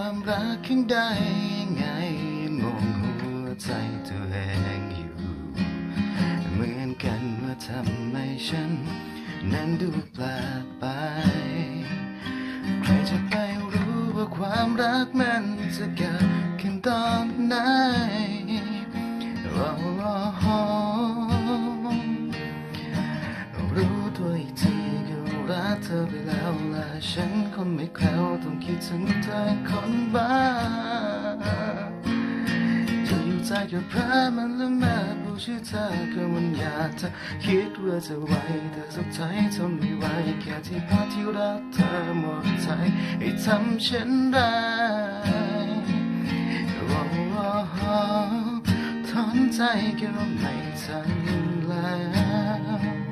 ความรักขึ้นได้ยังไงงงหัวใจตัวเองอยู่เหมือนกันว่าทำไมฉันนั้นดูแปลกไปใครจะไปรู้ว่าความรักมันจะเกิดขึ้นตอนไหนรู้ตัวอีกทีก็รักเธอไปแล้วและฉันคนไม่แคล้วต้องคิดถึงเธอคนบ้าจะอยู่ใจกับพระมันและแม่ผู้ชื่อเธอก็มันอยากจะคิดว่าจะไหวแต่สุดท้ายทนไม่ไหวแค่ที่พาที่รักเธอหมดใจให้ทำเช่นไรถอนใจก็ไม่ทันแล้ว